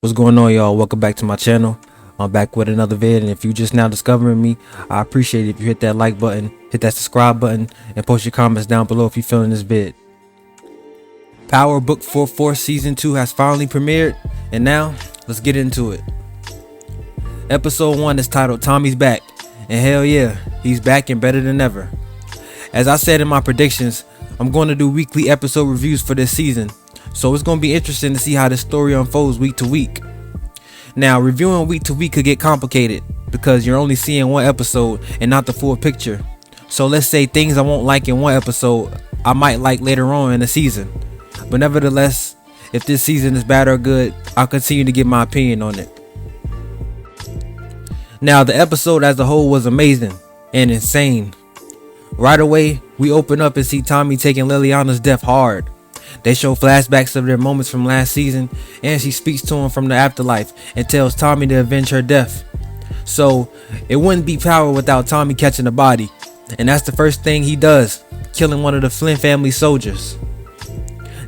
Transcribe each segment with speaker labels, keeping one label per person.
Speaker 1: What's going on, y'all? Welcome back to my channel. I'm back with another vid, and if you just now discovering me, I appreciate it if you hit that like button, hit that subscribe button, and post your comments down below if you're feeling this vid. Power Book 44 Season 2 has finally premiered, and now, let's get into it. Episode 1 is titled Tommy's Back, and hell yeah, he's back and better than ever. As I said in my predictions, I'm going to do weekly episode reviews for this season, so it's going to be interesting to see how this story unfolds week to week. Now, reviewing week to week could get complicated because you're only seeing one episode and not the full picture. So let's say things I won't like in one episode, I might like later on in the season. But nevertheless, if this season is bad or good, I'll continue to give my opinion on it. Now, the episode as a whole was amazing and insane. Right away, we open up and see Tommy taking Liliana's death hard. They show flashbacks of their moments from last season, and she speaks to him from the afterlife and tells Tommy to avenge her death. So, it wouldn't be Power without Tommy catching the body, and that's the first thing he does, killing one of the Flynn family soldiers.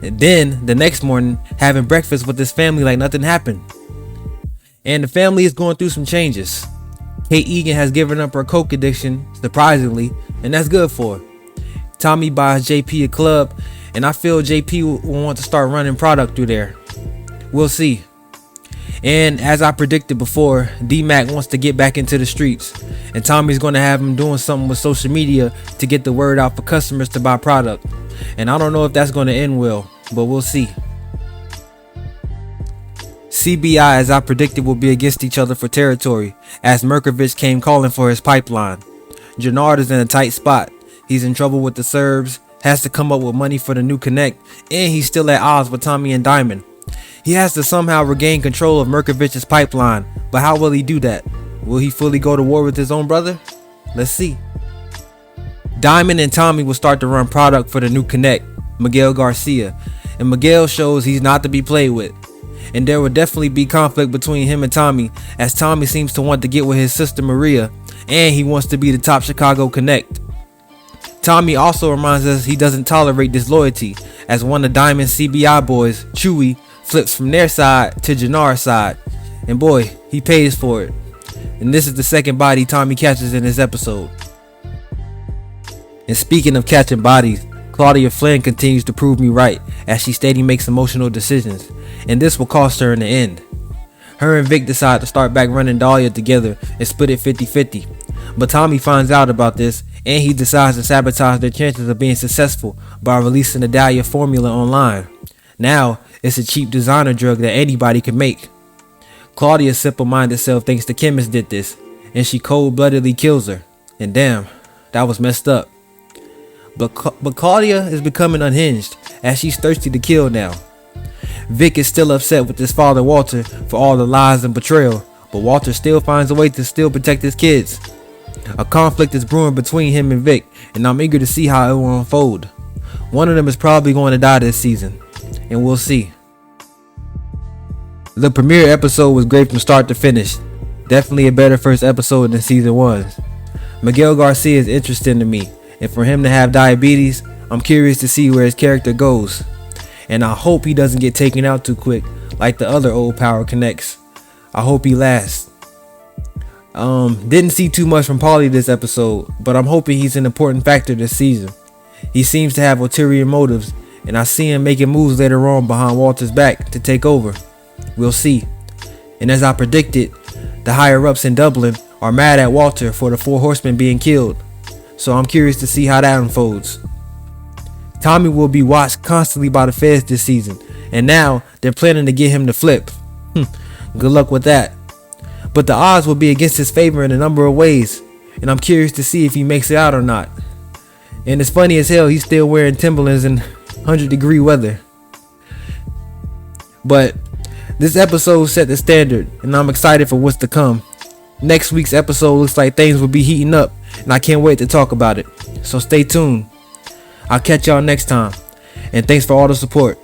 Speaker 1: And then, the next morning, having breakfast with his family like nothing happened. And the family is going through some changes. Kate Egan has given up her coke addiction, surprisingly, and that's good for her. Tommy buys JP a club, and I feel JP will want to start running product through there. We'll see. And as I predicted before, D-Mac wants to get back into the streets, and Tommy's going to have him doing something with social media to get the word out for customers to buy product. And I don't know if that's going to end well, but we'll see. CBI, as I predicted, will be against each other for territory, as Mirkovich came calling for his pipeline. Gennard is in a tight spot. He's in trouble with the Serbs, has to come up with money for the new connect, and he's still at odds with Tommy and Diamond. He has to somehow regain control of Mirkovich's pipeline, but how will he do that? Will he fully go to war with his own brother? Let's see. Diamond and Tommy will start to run product for the new connect, Miguel Garcia, and Miguel shows he's not to be played with. And there will definitely be conflict between him and Tommy, as Tommy seems to want to get with his sister Maria, and he wants to be the top Chicago connect. Tommy also reminds us he doesn't tolerate disloyalty, as one of Diamond's CBI boys, Chewy, flips from their side to Gennard's side, and boy, he pays for it. And this is the second body Tommy catches in this episode. And speaking of catching bodies, Claudia Flynn continues to prove me right, as she steady makes emotional decisions, and this will cost her in the end. Her and Vic decide to start back running Dahlia together and split it 50-50, but Tommy finds out about this, and he decides to sabotage their chances of being successful by releasing the Dahlia formula online. Now, it's a cheap designer drug that anybody can make. Claudia's simple-minded self thinks the chemist did this, and she cold-bloodedly kills her. And damn, that was messed up. But Claudia is becoming unhinged, as she's thirsty to kill now. Vic is still upset with his father Walter for all the lies and betrayal, but Walter still finds a way to still protect his kids. A conflict is brewing between him and Vic, and I'm eager to see how it will unfold. One of them is probably going to die this season, and we'll see. The premiere episode was great from start to finish. Definitely a better first episode than season 1's. Miguel Garcia is interesting to me, and for him to have diabetes, I'm curious to see where his character goes. And I hope he doesn't get taken out too quick like the other old Power Connects. I hope he lasts. Didn't see too much from Paulie this episode, but I'm hoping he's an important factor this season. He seems to have ulterior motives, and I see him making moves later on behind Walter's back to take over. We'll see. And as I predicted, the higher ups in Dublin are mad at Walter for the 4 horsemen being killed, so I'm curious to see how that unfolds. Tommy will be watched constantly by the feds this season, and now they're planning to get him to flip. Good luck with that. But the odds will be against his favor in a number of ways, and I'm curious to see if he makes it out or not. And it's funny as hell he's still wearing Timberlands in 100-degree weather. But this episode set the standard, and I'm excited for what's to come. Next week's episode looks like things will be heating up, and I can't wait to talk about it. So stay tuned. I'll catch y'all next time, and thanks for all the support.